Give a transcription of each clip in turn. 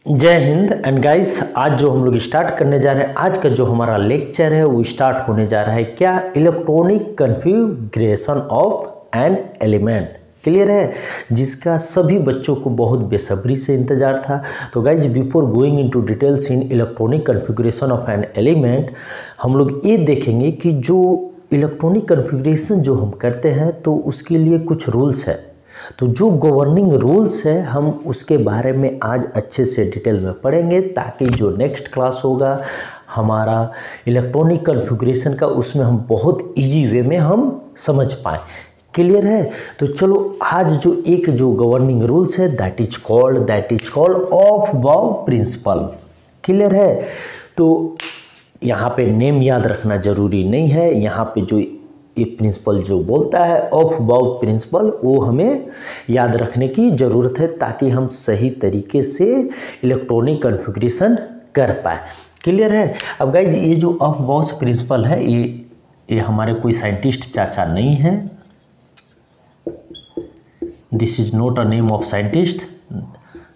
जय Hind and guys, आज जो हम लोग स्टार्ट करने जा रहे हैं, आज का जो हमारा लेक्चर है वो स्टार्ट होने जा रहा है क्या, electronic configuration of an element. Clear है, जिसका सभी बच्चों को बहुत बेसब्री से इंतजार था। तो guys, before going into details in electronic configuration of an element, हम लोग ये देखेंगे कि जो इलेक्ट्रॉनिक कॉन्फ़िगरेशन जो हम करते हैं तो उसके लिए कुछ रूल्स है। तो जो गवर्निंग रूल्स है हम उसके बारे में आज अच्छे से डिटेल में पढ़ेंगे, ताकि जो नेक्स्ट क्लास होगा हमारा इलेक्ट्रॉनिक कॉन्फ़िगरेशन का, उसमें हम बहुत इजी वे में हम समझ पाएँ। क्लियर है, तो चलो आज जो गवर्निंग रूल्स है दैट इज कॉल्ड ऑफ बाउ प्रिंसिपल। क्लियर है, तो यहाँ पे नेम याद रखना जरूरी नहीं है। यहाँ पे जो ये प्रिंसिपल जो बोलता है ऑफ बाउ प्रिंसिपल, वो हमें याद रखने की ज़रूरत है, ताकि हम सही तरीके से इलेक्ट्रॉनिक कॉन्फ़िगरेशन कर पाए। क्लियर है। अब गाइज, ये जो ऑफ बाउ प्रिंसिपल है, ये हमारे कोई साइंटिस्ट चाचा नहीं है। This is not a name of scientist,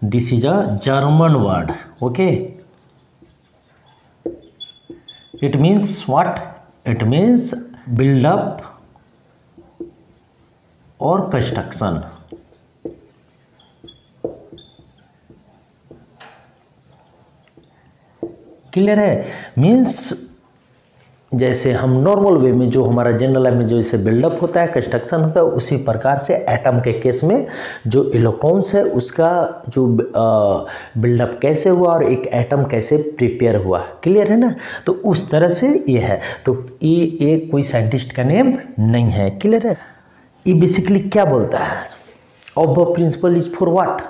this is a German word. Okay, it means what? It means buildup और कंस्ट्रक्शन। क्लियर है, मीन्स जैसे हम नॉर्मल वे में जो हमारा जनरल लाइफ में जो इसे बिल्डअप होता है, कंस्ट्रक्शन होता है, उसी प्रकार से एटम के केस में जो इलेक्ट्रॉन्स है उसका जो बिल्डअप कैसे हुआ और एक एटम कैसे प्रिपेयर हुआ। क्लियर है ना, तो उस तरह से ये है। तो ये कोई साइंटिस्ट का नेम नहीं है। क्लियर है, ये बेसिकली क्या बोलता है? Of the principle is for what?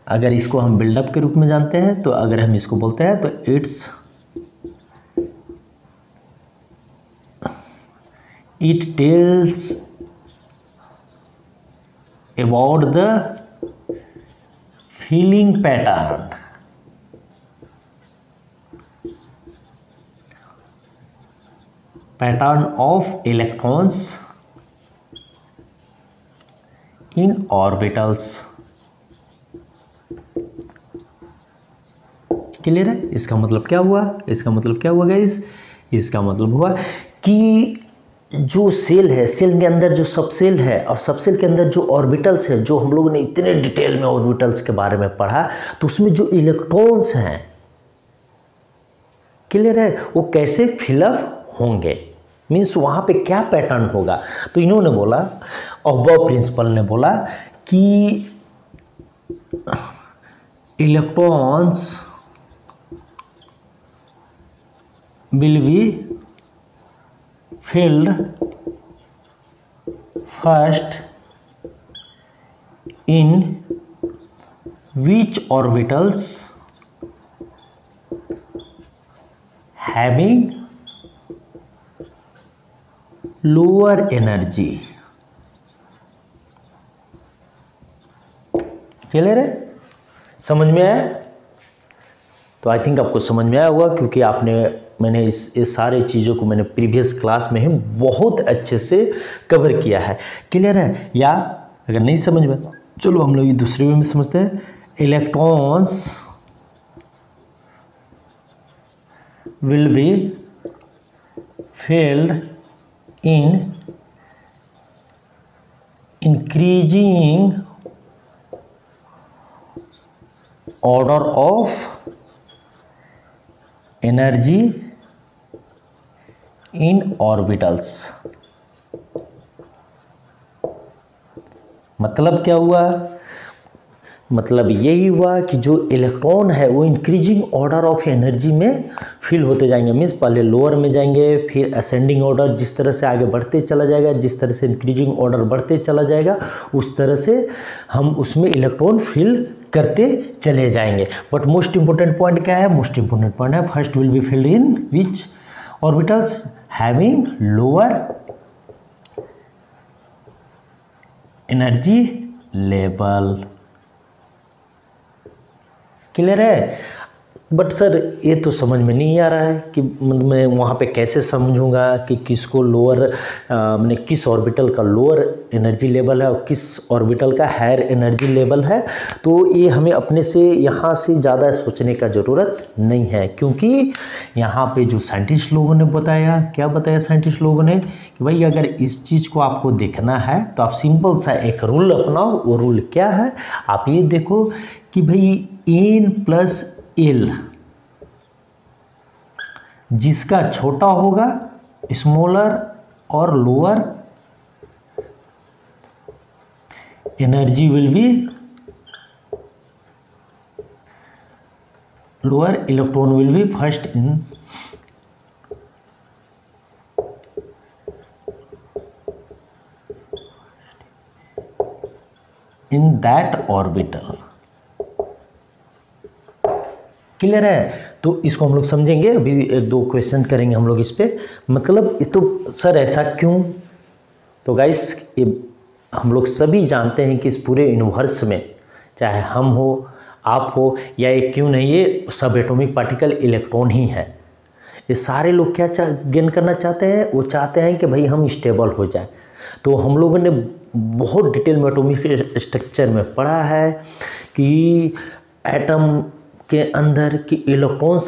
अगर इसको हम बिल्डअप के रूप में जानते हैं, तो अगर हम इसको बोलते हैं तो it tells about the filling pattern of electrons in orbitals। Clear है, इसका मतलब क्या हुआ? इसका मतलब क्या हुआ गाइस? इसका मतलब हुआ कि जो सेल है, सेल के अंदर जो सबसेल है, और सबसेल के अंदर जो ऑर्बिटल्स है, जो हम लोगों ने इतने डिटेल में ऑर्बिटल्स के बारे में पढ़ा, तो उसमें जो इलेक्ट्रॉन्स हैं, क्लियर है, वो कैसे फिलअप होंगे, मीन्स वहाँ पे क्या पैटर्न होगा। तो इन्होंने बोला, ऑफ प्रिंसिपल ने बोला कि electrons will be filled first in which orbitals having lower energy। Clear है, समझ में आया? तो आई थिंक आपको समझ में आया होगा, क्योंकि मैंने इस सारे चीज़ों को मैंने प्रीवियस क्लास में ही बहुत अच्छे से कवर किया है। क्लियर है, या अगर नहीं समझ में, चलो हम लोग ये दूसरे वे में समझते हैं। Electrons will be filled in increasing order of energy in orbitals। मतलब क्या हुआ? मतलब यही हुआ कि जो इलेक्ट्रॉन है वो इंक्रीजिंग ऑर्डर ऑफ एनर्जी में फिल होते जाएंगे। मीन्स पहले लोअर में जाएंगे, फिर असेंडिंग ऑर्डर, जिस तरह से आगे बढ़ते चला जाएगा, जिस तरह से इंक्रीजिंग ऑर्डर बढ़ते चला जाएगा, उस तरह से हम उसमें इलेक्ट्रॉन फिल करते चले जाएंगे। बट मोस्ट इंपॉर्टेंट पॉइंट क्या है? मोस्ट इंपॉर्टेंट पॉइंट है first will be filled in which orbitals having lower energy level. Clear है, बट सर ये तो समझ में नहीं आ रहा है कि मैं वहाँ पे कैसे समझूंगा कि किसको लोअर मैंने किस ऑर्बिटल का लोअर एनर्जी लेवल है और किस ऑर्बिटल का हायर एनर्जी लेवल है। तो ये हमें अपने से यहाँ से ज़्यादा सोचने का ज़रूरत नहीं है, क्योंकि यहाँ पे जो साइंटिस्ट लोगों ने बताया, क्या बताया साइंटिस्ट लोगों ने कि भाई अगर इस चीज़ को आपको देखना है तो आप सिंपल सा एक रूल अपनाओ। वो रूल क्या है, आप ये देखो कि भाई n+l जिसका छोटा होगा स्मॉलर और lower energy will be lower electron will be first in that orbital. Clear है? तो इसको हम लोग समझेंगे, अभी 2 क्वेश्चन करेंगे हम लोग इस पे। मतलब तो सर ऐसा क्यों? तो गाइस हम लोग सभी जानते हैं कि इस पूरे यूनिवर्स में चाहे हम हो, आप हो या ये क्यों नहीं, ये सब एटॉमिक पार्टिकल इलेक्ट्रॉन ही है। ये सारे लोग क्या गेन करना चाहते हैं? वो चाहते हैं कि भाई हम स्टेबल हो जाए। तो हम लोगों ने बहुत डिटेल में एटॉमिक स्ट्रक्चर में पढ़ा है कि एटम के अंदर कि इलेक्ट्रॉन्स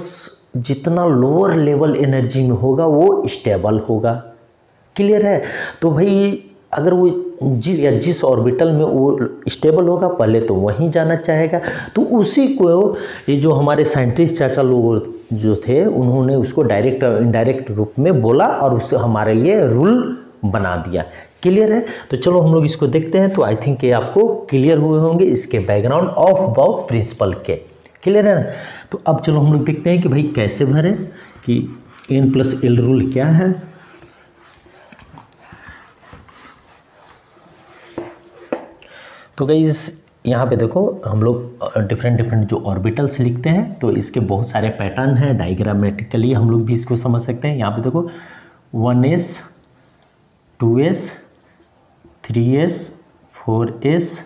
जितना लोअर लेवल एनर्जी में होगा वो स्टेबल होगा। क्लियर है? तो भाई अगर वो जिस ऑर्बिटल में वो स्टेबल होगा पहले तो वहीं जाना चाहेगा। तो उसी को ये जो हमारे साइंटिस्ट चाचा लोग जो थे उन्होंने उसको डायरेक्ट और इनडायरेक्ट रूप में बोला और उसे हमारे लिए रूल बना दिया। क्लियर है? तो चलो हम लोग इसको देखते हैं। तो आई थिंक ये आपको क्लियर हुए होंगे इसके बैकग्राउंड ऑफ बाउ प्रिंसिपल के। क्लियर है ना? तो अब चलो हम लोग देखते हैं कि भाई कैसे भरें कि n+l रूल क्या है। तो गाइस यहाँ पे देखो हम लोग डिफरेंट जो ऑर्बिटल्स लिखते हैं तो इसके बहुत सारे पैटर्न हैं, डायग्रामेटिकली हम लोग भी इसको समझ सकते हैं। यहाँ पे देखो 1s 2s 3s 4s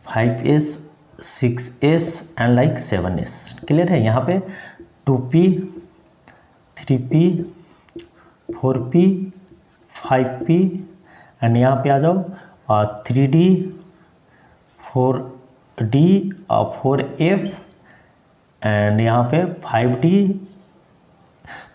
5s 6s and like 7s। Clear है? यहाँ पे 2p 3p 4p 5p and यहाँ पे आ जाओ 3d 4d 4f एंड यहाँ पे 5d।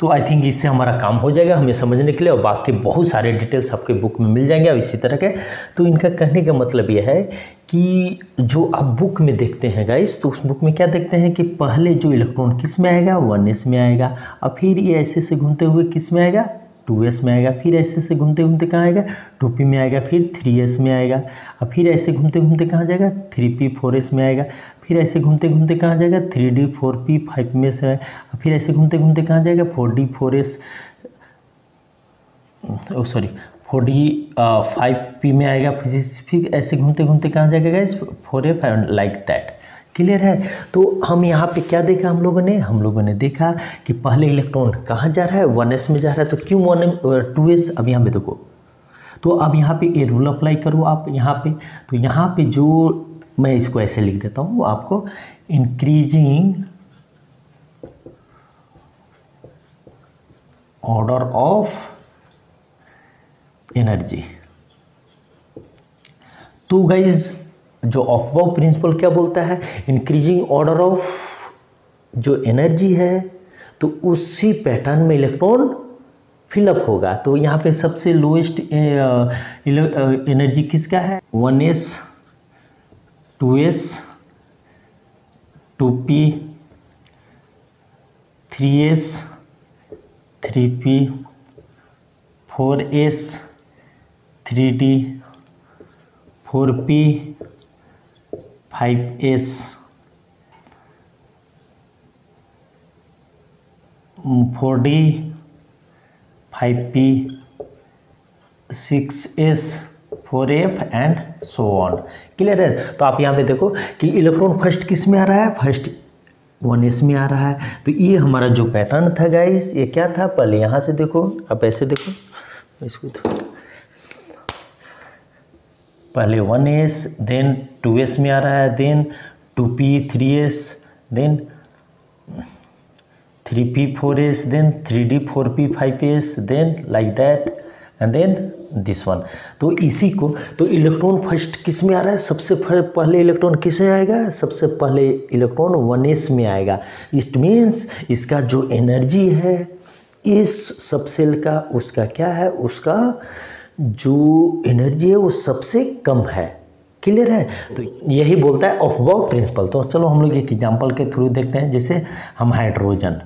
तो आई थिंक इससे हमारा काम हो जाएगा हमें समझने के लिए, और बाकी बहुत सारे डिटेल्स आपके बुक में मिल जाएंगे अब इसी तरह के। तो इनका कहने का मतलब यह है कि जो आप बुक में देखते हैं गाइस, तो उस बुक में क्या देखते हैं कि पहले जो इलेक्ट्रॉन किस में आएगा, 1s में आएगा, और फिर ये ऐसे से घूमते हुए किस में आएगा, 2s में आएगा, फिर ऐसे से घूमते घूमते कहाँ आएगा, 2p में आएगा, फिर 3s में आएगा, और फिर ऐसे घूमते घूमते कहाँ जाएगा, 3p 4s में आएगा, फिर ऐसे घूमते घूमते कहाँ जाएगा, 3d 4p 5 में से, फिर ऐसे घूमते घूमते कहाँ जाएगा, 4d 4s 4d 5p में आएगा, फिर ऐसे घूमते घूमते कहाँ जाएगा guys, 4f and like that. Clear है? तो हम यहाँ पे क्या देखा हम लोगों ने देखा कि पहले इलेक्ट्रॉन कहाँ जा रहा है, 1s में जा रहा है। तो क्यों 2s? अब यहाँ पे देखो, तो अब यहाँ पे ये रूल अप्लाई करो आप यहाँ पे। तो यहाँ पे जो मैं इसको ऐसे लिख देता हूँ आपको, इंक्रीजिंग ऑर्डर ऑफ एनर्जी। तो गाइज जो अफबाउ प्रिंसिपल क्या बोलता है, इंक्रीजिंग ऑर्डर ऑफ जो एनर्जी है तो उसी पैटर्न में इलेक्ट्रॉन फिलअप होगा। तो यहाँ पे सबसे लोएस्ट एनर्जी किसका है, 1s 2s 2p 3s 3p 4s 3d 4p 5s 4d 5p 6s 4f and so on. Clear है? तो आप यहाँ पे देखो कि इलेक्ट्रॉन फर्स्ट किस में आ रहा है, फर्स्ट 1s में आ रहा है। तो ये हमारा जो पैटर्न था गाइस, ये क्या था, पहले यहाँ से देखो, अब ऐसे देखो इसको, पहले 1s, देन 2s में आ रहा है, then 2p 3s, then 3p 4s, then 3d 4p 5s, then like that and then this one. तो इसी को तो इलेक्ट्रॉन फर्स्ट किस में आ रहा है, सबसे पहले इलेक्ट्रॉन किस में आएगा, सबसे पहले इलेक्ट्रॉन 1s में आएगा। इट मीन्स इसका जो एनर्जी है इस सबसेल का, उसका क्या है, उसका जो एनर्जी है वो सबसे कम है। क्लियर है? तो यही बोलता है अफबाउ प्रिंसिपल। तो चलो हम लोग एक एग्जांपल के थ्रू देखते हैं। जैसे हम हाइड्रोजन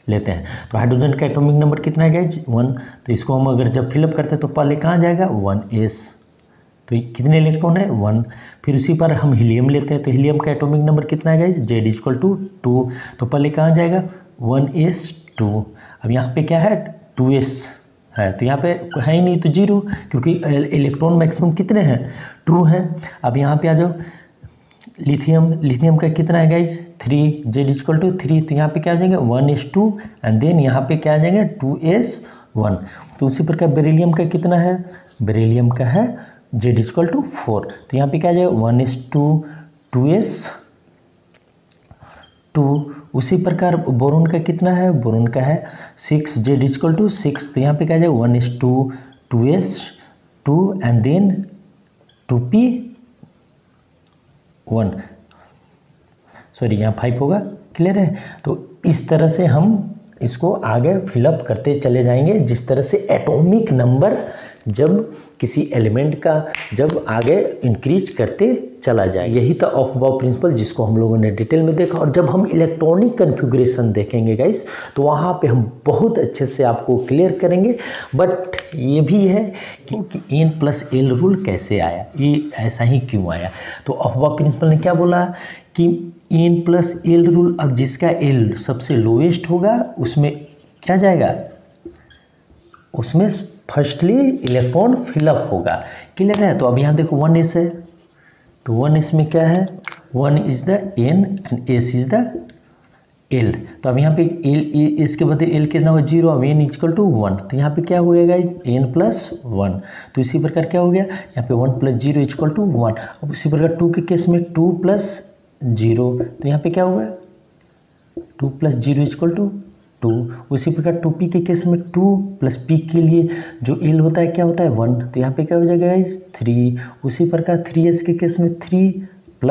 लेते हैं, तो हाइड्रोजन का एटॉमिक नंबर कितना है गाइज, 1। तो इसको हम अगर जब फिलअप करते हैं तो पहले कहाँ जाएगा, 1s। तो कितने इलेक्ट्रॉन है, 1। फिर उसी पर हम हीलियम लेते हैं, तो हीलियम का एटॉमिक नंबर कितना है गाइज, Z=2। तो पहले कहाँ जाएगा, 1s2। अब यहाँ पे क्या है, 2s है, तो यहाँ पे है ही नहीं तो 0, क्योंकि इलेक्ट्रॉन मैक्सिमम कितने हैं, 2 हैं। अब यहाँ पे आ जाओ, लिथियम का कितना है गाइज, 3, Z=3। तो यहाँ पे क्या आ जाएंगे, 1s2 एंड देन यहाँ पे क्या आ जाएंगे, 2s1। तो उसी प्रकार बेरिलियम का कितना है, बेरिलियम का है Z=4। तो यहाँ पे क्या आ जाएगा, 1s2 2s2। उसी प्रकार बोरोन का कितना है, बोरोन का है 6, Z=6। तो यहाँ पे क्या आ जाएगा, 1s2 2s2 and then 2p1, sorry यहाँ 5 होगा। क्लियर है? तो इस तरह से हम इसको आगे फिलअप करते चले जाएंगे, जिस तरह से एटॉमिक नंबर जब किसी एलिमेंट का जब आगे इंक्रीज करते चला जाए। यही था अफबाउ प्रिंसिपल, जिसको हम लोगों ने डिटेल में देखा। और जब हम इलेक्ट्रॉनिक कन्फिग्रेशन देखेंगे गाइस, तो वहाँ पे हम बहुत अच्छे से आपको क्लियर करेंगे। बट ये भी है कि n+l रूल कैसे आया, ये ऐसा ही क्यों आया। तो अफबाउ प्रिंसिपल ने क्या बोला कि n+l रूल, अब जिसका l सबसे लोएस्ट होगा उसमें क्या जाएगा, उसमें फर्स्टली इलेक्ट्रॉन फिलअप होगा। क्लियर है? तो अब यहाँ देखो 1s है, तो 1s में क्या है, 1 is the n and s is the l। तो अब यहाँ पे l, इसके बदले l कितना होगा, 0। अब n=1। तो यहाँ पे क्या हो गया गाइज, n+1। तो इसी प्रकार क्या हो गया, यहाँ पे 1 + 0 = 1। अब उसी प्रकार 2 के केस में 2 + 0, तो यहाँ पे क्या होगा, 2 + 0 = 2। उसी प्रकार 2p के केस में 2 + p के लिए जो l होता है क्या होता है, 1। तो यहाँ पे क्या हो जाएगा गाइज, 3। उसी प्रकार 3s के केस में 3 +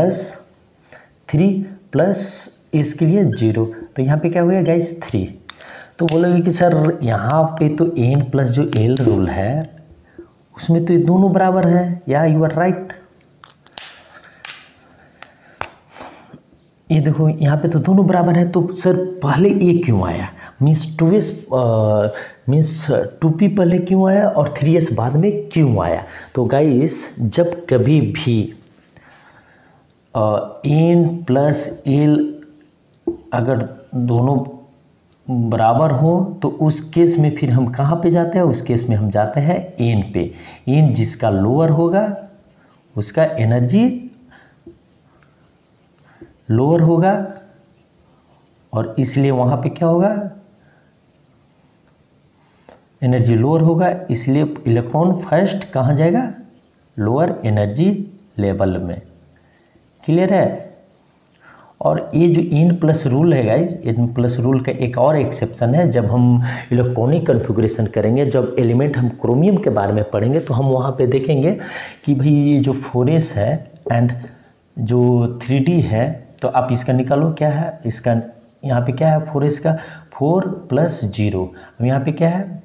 s के लिए 0। तो यहाँ पे क्या हो गया गाइज, 3। तो बोलोगे कि सर यहाँ पे तो n+ जो l रूल है उसमें तो ये दोनों बराबर है। या यू आर राइट। ये देखो यहाँ पे तो दोनों बराबर है, तो सर पहले ए क्यों आया, मीन्स 2s मीन्स 2p पहले क्यों आया और 3s बाद में क्यों आया। तो गाइस जब कभी भी n+l अगर दोनों बराबर हो तो उस केस में फिर हम कहाँ पे जाते हैं, उस केस में हम जाते हैं n पे। n जिसका लोअर होगा उसका एनर्जी लोअर होगा, और इसलिए वहाँ पे क्या होगा, एनर्जी लोअर होगा, इसलिए इलेक्ट्रॉन फर्स्ट कहाँ जाएगा, लोअर एनर्जी लेवल में। क्लियर है? और ये जो n+ रूल है गाइज, n+ रूल का एक और एक्सेप्शन है। जब हम इलेक्ट्रॉनिक कन्फिग्रेशन करेंगे, जब एलिमेंट हम क्रोमियम के बारे में पढ़ेंगे, तो हम वहाँ पे देखेंगे कि भाई ये जो 4s है एंड जो 3d है, तो आप इसका निकालो क्या है, इसका यहाँ पे क्या है, 4s का 4 + 0। अब यहाँ पे क्या है,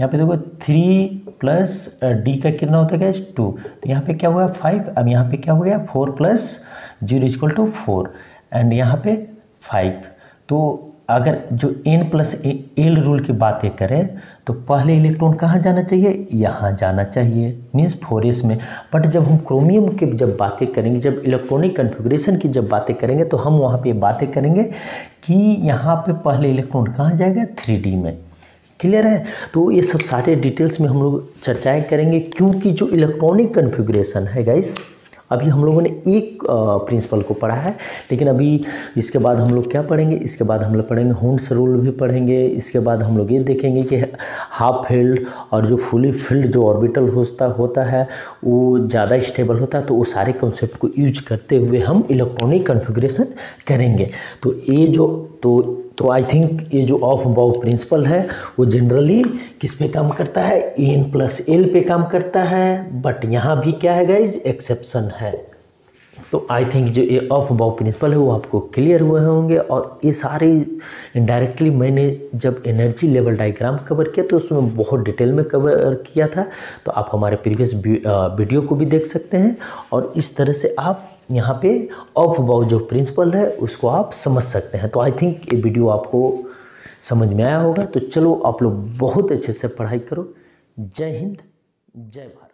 यहाँ पे देखो 3 + d का कितना होता है 2। तो यहाँ पे क्या हुआ 5। अब यहाँ पे क्या हो गया 4 + 0 = 4 एंड यहाँ पे 5। तो अगर जो n+l रूल की बातें करें तो पहले इलेक्ट्रॉन कहाँ जाना चाहिए, यहाँ जाना चाहिए, मीन्स 4s में। बट जब हम क्रोमियम की जब बातें करेंगे, जब इलेक्ट्रॉनिक कन्फिग्रेशन की जब बातें करेंगे, तो हम वहाँ पे बातें करेंगे कि यहाँ पे पहले इलेक्ट्रॉन कहाँ जाएगा, 3d में। क्लियर है? तो ये सब सारे डिटेल्स में हम लोग चर्चाएँ करेंगे, क्योंकि जो इलेक्ट्रॉनिक कन्फिग्रेशन है गाइस, अभी हम लोगों ने एक प्रिंसिपल को पढ़ा है, लेकिन अभी इसके बाद हम लोग क्या पढ़ेंगे, इसके बाद हम लोग पढ़ेंगे हुंड्स रूल भी पढ़ेंगे। इसके बाद हम लोग ये देखेंगे कि हाफ फील्ड और जो फुली फील्ड जो ऑर्बिटल होता है वो ज़्यादा स्टेबल होता है। तो वो सारे कॉन्सेप्ट को यूज करते हुए हम इलेक्ट्रॉनिक कॉन्फ़िगरेशन करेंगे। तो ये जो तो आई थिंक ये जो ऑफ बाउ प्रिंसिपल है वो जनरली किस पे काम करता है, n+l पे काम करता है। बट यहाँ भी क्या है गाइज, एक्सेप्शन है। तो आई थिंक जो ये ऑफ बाउ प्रिंसिपल है वो आपको क्लियर हुए होंगे। और ये सारे इनडायरेक्टली मैंने जब एनर्जी लेवल डायग्राम कवर किया तो उसमें बहुत डिटेल में कवर किया था। तो आप हमारे प्रीवियस वीडियो को भी देख सकते हैं और इस तरह से आप यहाँ पे ऑफ बाउ जो प्रिंसिपल है उसको आप समझ सकते हैं। तो आई थिंक ये वीडियो आपको समझ में आया होगा। तो चलो आप लोग बहुत अच्छे से पढ़ाई करो। जय हिंद, जय भारत।